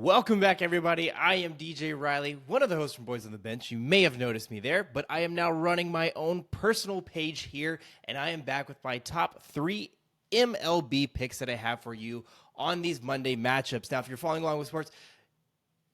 Welcome back, everybody. I am DJ Riley, one of the hosts from Boys on the Bench. You may have noticed me there, but I am now running my own personal page here, and I am back with my top 3 MLB picks that I have for you on these Monday matchups. Now, if you're following along with sports,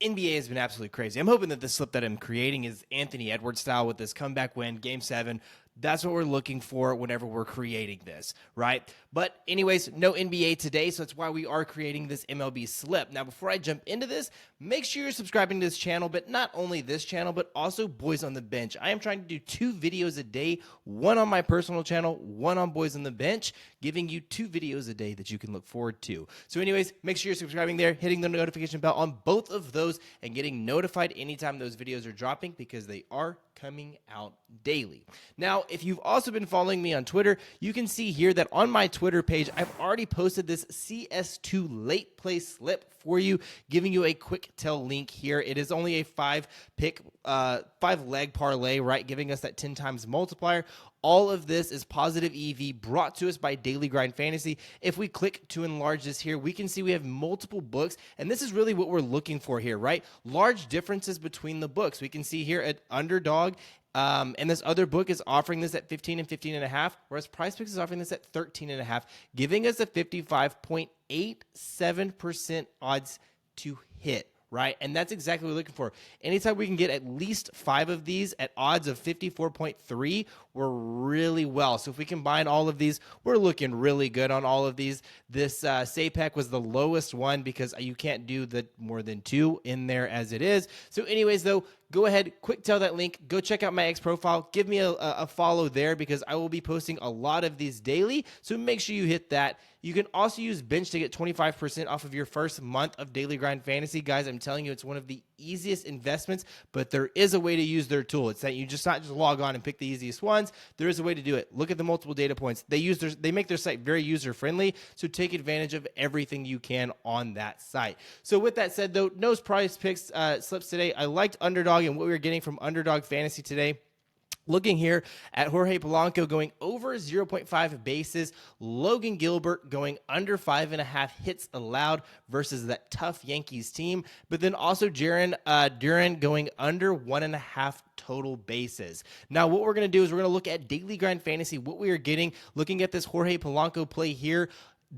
NBA has been absolutely crazy. I'm hoping that the slip that I'm creating is Anthony Edwards style with this comeback win, Game 7. That's what we're looking for whenever we're creating this, right? But anyways, no NBA today, so that's why we are creating this MLB slip. Now, before I jump into this, make sure you're subscribing to this channel, but not only this channel, but also Boys on the Bench. I am trying to do 2 videos a day, one on my personal channel, one on Boys on the Bench, giving you 2 videos a day that you can look forward to. So anyways, make sure you're subscribing there, hitting the notification bell on both of those, and getting notified anytime those videos are dropping because they are coming out daily. Now, if you've also been following me on Twitter, you can see here that on my Twitter page, I've already posted this CS2 late play slip for you, giving you a quick tell link here. It is only a 5-pick, 5-leg parlay, right? Giving us that 10 times multiplier. All of this is positive EV brought to us by Daily Grind Fantasy. If we click to enlarge this here, we can see we have multiple books, and this is really what we're looking for here, right? Large differences between the books. We can see here at Underdog, and this other book is offering this at 15 and 15.5, whereas PrizePicks is offering this at 13.5, giving us a 55.87% odds to hit. Right? And that's exactly what we're looking for. Anytime we can get at least 5 of these at odds of 54.3, we're really well. So if we combine all of these, we're looking really good on all of these. This SAPEC was the lowest one because you can't do the more than 2 in there as it is. So anyways, though, go ahead, quick tell that link. Go check out my X profile. Give me a follow there because I will be posting a lot of these daily. So make sure you hit that. You can also use Bench to get 25% off of your first month of Daily Grind Fantasy. Guys, I'm telling you, it's one of the easiest investments, but there is a way to use their tool. It's that you just not just log on and pick the easiest ones. There is a way to do it. Look at the multiple data points. They make their site very user-friendly, so take advantage of everything you can on that site. So with that said, though, no PrizePicks slips today. I liked Underdog and what we were getting from Underdog Fantasy today. Looking here at Jorge Polanco going over 0.5 bases, Logan Gilbert going under 5.5 hits allowed versus that tough Yankees team, but then also Jaron Duran going under 1.5 total bases. Now, what we're going to do is we're going to look at Daily Grind Fantasy, what we are getting, looking at this Jorge Polanco play here.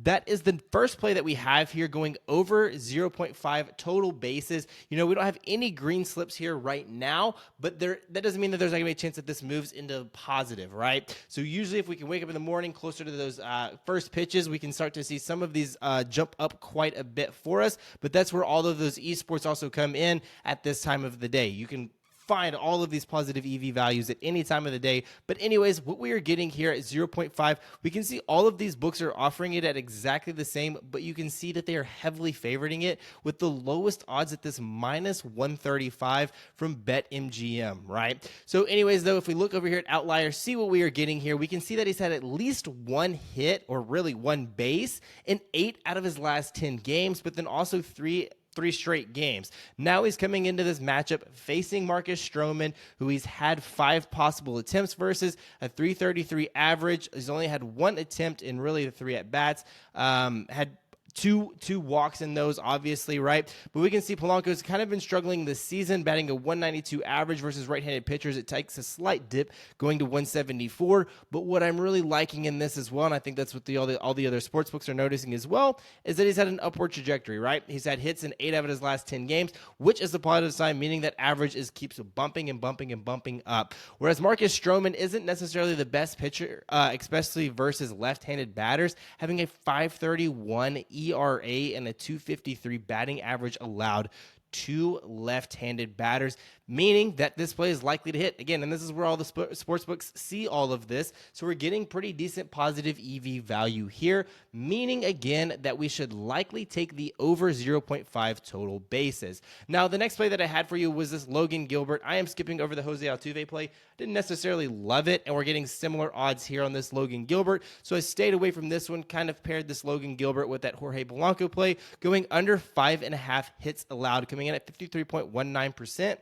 That is the first play that we have here going over 0.5 total bases. You know, we don't have any green slips here right now, but that doesn't mean that there's not going to be a chance that this moves into positive, right? So usually if we can wake up in the morning closer to those first pitches, we can start to see some of these jump up quite a bit for us, but that's where all of those esports also come in at this time of the day. You can find all of these positive EV values at any time of the day. But anyways, what we are getting here at 0.5, we can see all of these books are offering it at exactly the same, but you can see that they are heavily favoriting it with the lowest odds at this minus 135 from BetMGM, right? So anyways, though, if we look over here at Outlier, see what we are getting here, we can see that he's had at least 1 hit or really 1 base in 8 out of his last 10 games, but then also 3 straight games. Now he's coming into this matchup facing Marcus Stroman, who he's had 5 possible attempts versus a 333 average. He's only had 1 attempt in really the 3 at-bats. Had two walks in those, obviously, right? But we can see Polanco's kind of been struggling this season, batting a 192 average versus right-handed pitchers. It takes a slight dip going to 174. But what I'm really liking in this as well, and I think that's what all the other sports books are noticing as well, is that he's had an upward trajectory, right? He's had hits in 8 out of his last 10 games, which is a positive sign, meaning that average keeps bumping and bumping and bumping up. Whereas Marcus Stroman isn't necessarily the best pitcher, especially versus left-handed batters, having a 531 ERA and a 253 batting average allowed to left-handed batters, meaning that this play is likely to hit. Again, and this is where all the sports books see all of this. So we're getting pretty decent positive EV value here, meaning, again, that we should likely take the over 0.5 total bases. Now, the next play that I had for you was this Logan Gilbert. I am skipping over the Jose Altuve play. Didn't necessarily love it, and we're getting similar odds here on this Logan Gilbert. So I stayed away from this one, kind of paired this Logan Gilbert with that Jorge Polanco play, going under 5.5 hits allowed, coming in at 53.19%.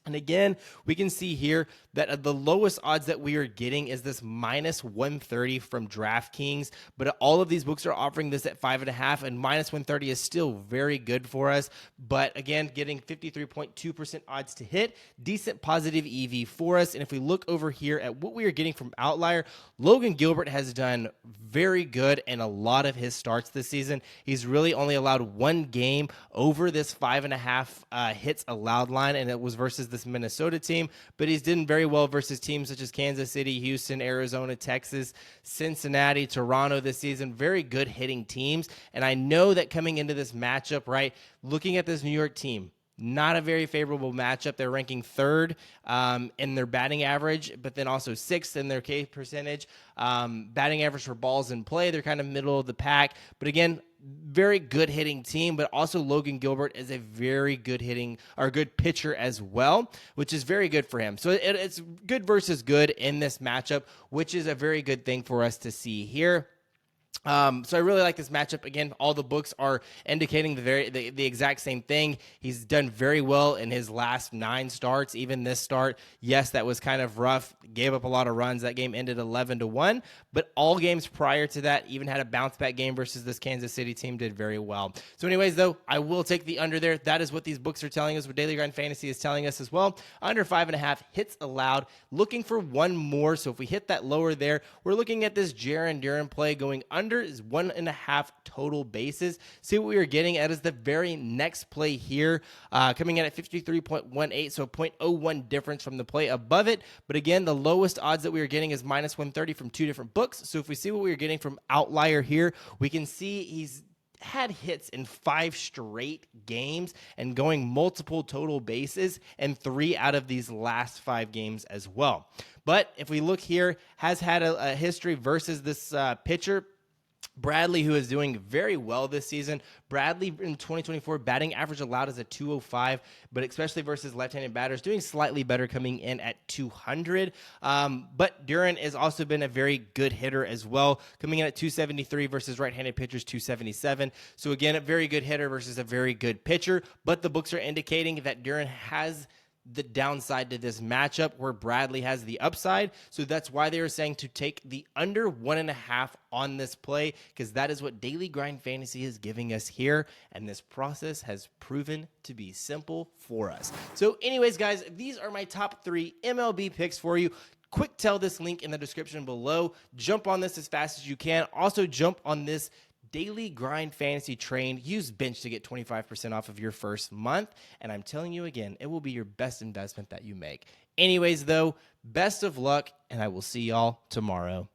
And again, we can see here that the lowest odds that we are getting is this minus 130 from DraftKings. But all of these books are offering this at 5.5, and minus 130 is still very good for us. But again, getting 53.2% odds to hit, decent positive EV for us. And if we look over here at what we are getting from Outlier, Logan Gilbert has done very good in a lot of his starts this season. He's really only allowed one game over this 5.5 hits allowed line, and it was versus this Minnesota team, but he's done very well versus teams such as Kansas City, Houston, Arizona, Texas, Cincinnati, Toronto this season. Very good hitting teams, and I know that coming into this matchup, right, looking at this New York team, not a very favorable matchup. They're ranking third in their batting average, but then also sixth in their K percentage. Batting average for balls in play, they're kind of middle of the pack. But again, very good hitting team, but also Logan Gilbert is a very good hitting or good pitcher as well, which is very good for him. So it's good versus good in this matchup, which is a very good thing for us to see here. So I really like this matchup. Again, all the books are indicating the exact same thing. He's done very well in his last 9 starts, even this start. Yes, that was kind of rough. Gave up a lot of runs. That game ended 11-1, but all games prior to that, even had a bounce back game versus this Kansas City team, did very well. So anyways, though, I will take the under there. That is what these books are telling us, what Daily Grind Fantasy is telling us as well. Under 5.5 hits allowed. Looking for one more. So if we hit that lower there, we're looking at this Jarren Duran play going under is 1.5 total bases. See what we are getting at is the very next play here, coming in at 53.18, so 0.01 difference from the play above it. But again, the lowest odds that we are getting is minus 130 from 2 different books. So if we see what we are getting from Outlier here, we can see he's had hits in 5 straight games and going multiple total bases in 3 out of these last 5 games as well. But if we look here, has had a history versus this pitcher, Bradley, who is doing very well this season. Bradley in 2024, batting average allowed is a 205, but especially versus left-handed batters, doing slightly better, coming in at 200. But Duran has also been a very good hitter as well, coming in at 273 versus right-handed pitchers 277. So again, a very good hitter versus a very good pitcher, but the books are indicating that Duran has the downside to this matchup where Bradley has the upside. So that's why they are saying to take the under 1.5 on this play, because that is what Daily Grind Fantasy is giving us here. And this process has proven to be simple for us. So anyways, guys, these are my top 3 MLB picks for you. Quick tell this link in the description below. Jump on this as fast as you can. Also jump on this Daily Grind Fantasy train. Use Bench to get 25% off of your first month. And I'm telling you again, it will be your best investment that you make. Anyways, though, best of luck, and I will see y'all tomorrow.